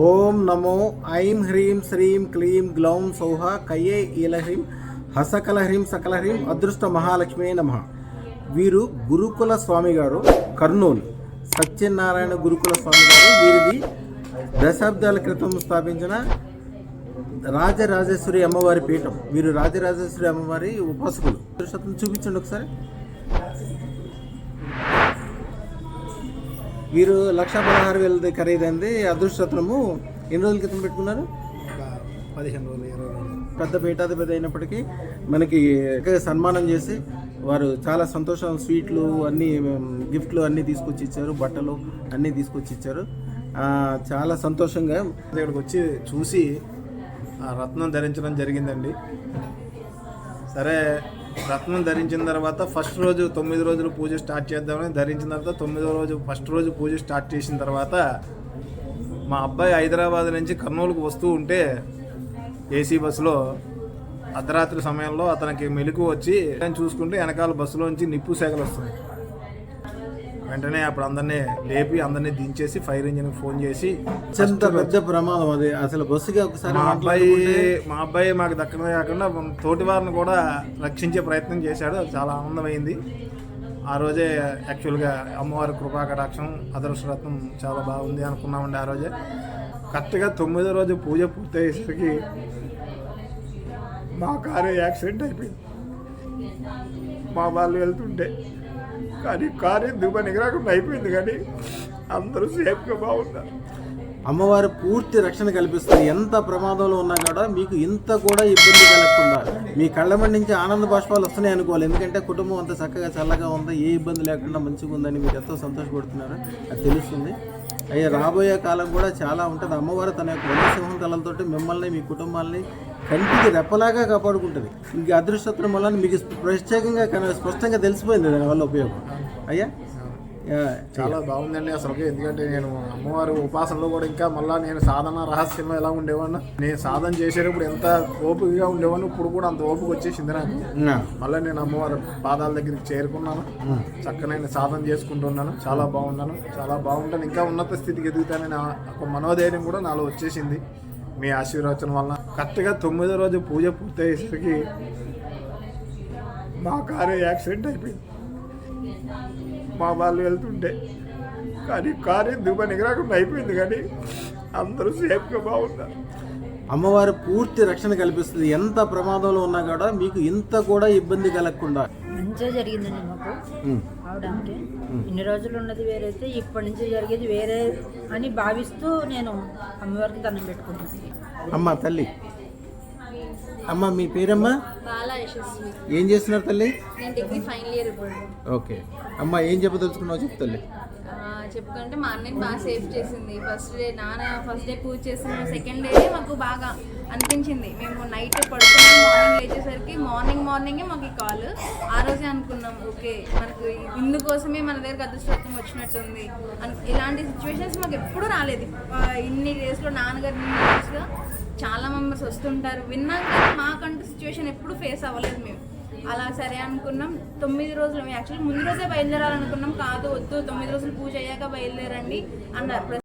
ఓం నమో ఐం హ్రీం శ్రీం క్లీం గ్లౌం సౌహ కయ్యే ఈలహ్రీం హసకలహ్రీం సకలహ్రీం అదృష్ట మహాలక్ష్మి నమః. వీరు గురుకుల స్వామి గారు, కర్నూలు సత్యనారాయణ గురుకుల స్వామి గారు. వీరిది దశాబ్దాల క్రితం స్థాపించిన రాజరాజేశ్వరి అమ్మవారి పీఠం. వీరు రాజరాజేశ్వరి అమ్మవారి ఉపాసకులు. చూపించండి ఒకసారి. వీరు 1,16,000 ఖరీదైంది అదృష్టరత్నము. ఎన్ని రోజుల క్రితం పెట్టుకున్నారు? 15 రోజులు, 20 రోజులు. పెద్ద పీఠాధిపతి అయినప్పటికీ మనకి సన్మానం చేసి వారు చాలా సంతోషం, స్వీట్లు అన్నీ, గిఫ్ట్లు అన్నీ తీసుకొచ్చి ఇచ్చారు, బట్టలు అన్నీ తీసుకొచ్చి ఇచ్చారు. చాలా సంతోషంగా ఇక్కడికి వచ్చి చూసి ఆ రత్నం ధరించడం జరిగిందండి. సరే, రత్నం ధరించిన తర్వాత ఫస్ట్ రోజు 9 రోజులు పూజ స్టార్ట్ చేద్దామని ధరించిన తర్వాత 9వ రోజు ఫస్ట్ రోజు పూజ స్టార్ట్ చేసిన తర్వాత మా అబ్బాయి హైదరాబాద్ నుంచి కర్నూలుకు వస్తూ ఉంటే ఏసీ బస్సులో అర్ధరాత్రి సమయంలో అతనికి మెలకు వచ్చి చూసుకుంటే వెనకాల బస్సులోంచి నిప్పు సేగలు వస్తుంది. వెంటనే అప్పుడు అందరినీ లేపి అందరినీ దించేసి ఫైర్ ఇంజిన్ ఫోన్ చేసి, ఎంత పెద్ద ప్రమాదం అది అసలు. బస్సుకి ఒకసారి మా అబ్బాయి మాకు దక్కనే కాకుండా తోటి వారిని కూడా రక్షించే ప్రయత్నం చేశాడు. అది చాలా ఆనందమైంది. ఆ రోజే యాక్చువల్గా అమ్మవారి కృపా కటాక్షం, అదృష్టరత్నం చాలా బాగుంది అనుకున్నామండి. ఆ రోజే కరెక్ట్గా 9వ రోజు పూజ పూర్తయ్యేసరికి మా కారు యాక్సిడెంట్ అయిపోయింది. మా వాళ్ళు వెళ్తుంటే కానీ కారు ఎందుకు పనికి రాకుండా అయిపోయింది. కానీ అందరూ సేఫ్గా బాగున్నారు. అమ్మవారు పూర్తి రక్షణ కల్పిస్తుంది. ఎంత ప్రమాదంలో ఉన్నా కూడా మీకు ఇంత కూడా ఇబ్బంది కలగకుండా మీ కళ్ళ నుంచి ఆనంద బాష్పాలు వస్తున్నాయి అనుకోవాలి. ఎందుకంటే కుటుంబం అంతా చక్కగా చల్లగా ఉంది, ఏ ఇబ్బంది లేకుండా మంచిగా ఉందని మీరు ఎంతో సంతోషపడుతున్నారు. అది తెలుస్తుంది. అయ్యా, రాబోయే కాలం కూడా చాలా ఉంటుంది. అమ్మవారు తన యొక్క వన్యసింహం తలలతోటి మిమ్మల్ని, మీ కుటుంబాన్ని కంటికి రెప్పలాగా కాపాడుకుంటుంది. ఇంక అదృష్టత్వం వల్ల మీకు ప్రత్యేకంగా స్పష్టంగా తెలిసిపోయింది దానివల్ల ఉపయోగం. అయ్యా, చాలా బాగుందండి అసలు. ఎందుకంటే నేను అమ్మవారి ఉపాసనలో కూడా ఇంకా మళ్ళీ నేను సాధన రహస్యంలో ఎలా ఉండేవాడిని, నేను సాధన చేసేటప్పుడు ఎంత ఓపికగా ఉండేవాడిని, ఇప్పుడు కూడా అంత ఓపిక వచ్చేసింది నాకు. మళ్ళీ నేను అమ్మవారి పాదాల దగ్గరికి చేరుకున్నాను. చక్కగా నేను సాధన చేసుకుంటున్నాను. చాలా బాగున్నాను, చాలా బాగుంటాను. ఇంకా ఉన్నత స్థితికి ఎదుగుతానని ఒక మనోధైర్యం కూడా నాలో వచ్చేసింది మీ ఆశీర్వచనం వలన. కరెక్ట్గా 9వ రోజు పూజ పూర్తయ్యేసరికి మా కారు యాక్సిడెంట్ అయిపోయింది. మా వాళ్ళు వెళ్తుంటే కానీ కారు ఎందుకు పనికి రాకుండా అయిపోయింది. కానీ అందరూ సేఫ్గా బాగున్నారు. అమ్మవారు పూర్తి రక్షణ కల్పిస్తుంది. ఎంత ప్రమాదంలో ఉన్నా కూడా మీకు ఇంత కూడా ఇబ్బంది కలగకుండా మంచిగా జరిగిందండి మాకు. ఆవిడ అంటే ఇన్ని రోజులు ఉన్నది వేరైతే ఇప్పటి నుంచి జరిగేది వేరే అని భావిస్తూ నేను అమ్మవారికి దండం పెట్టుకుంటాను. అమ్మ తల్లి, అమ్మ మీ పేరమ్మా? ఏం చేస్తున్నారు తల్లి? నేను డిగ్రీ ఫైనల్ ఇయర్ ఇప్పుడు. ఓకే అమ్మ, ఏం చెప్పదలుచుకున్నావు చెప్పు తల్లి. చెప్పుకుంటే మా అన్నని బాగా సేఫ్ చేసింది. ఫస్ట్ డే పూజ చేసిన సెకండ్ డే మాకు బాగా అనిపించింది. మేము నైట్ పడుకున్నాం, మార్నింగ్ లేచేసరికి మార్నింగే మాకు ఈ కాల్. ఆ రోజే అనుకున్నాం, ఓకే మనకు ఇందుకోసమే మన దగ్గరకు అదృష్టం వచ్చినట్టుంది. ఇలాంటి సిచ్యువేషన్స్ మాకు ఎప్పుడూ రాలేదు. ఇన్ని డేస్లో నాన్నగారు ఇన్ని డేస్గా చాలా మెంబర్స్ వస్తుంటారు, విన్నాం. కానీ మాకంటూ సిచ్యువేషన్ ఎప్పుడు ఫేస్ అవ్వలేదు మేము. అలా సరే అనుకున్నాం. 9 రోజులు యాక్చువల్లీ ముందు రోజే బయలుదేరాలనుకున్నాం. కాదు, వద్దు 9 రోజులు పూజ అయ్యాక బయలుదేరండి అన్నారు.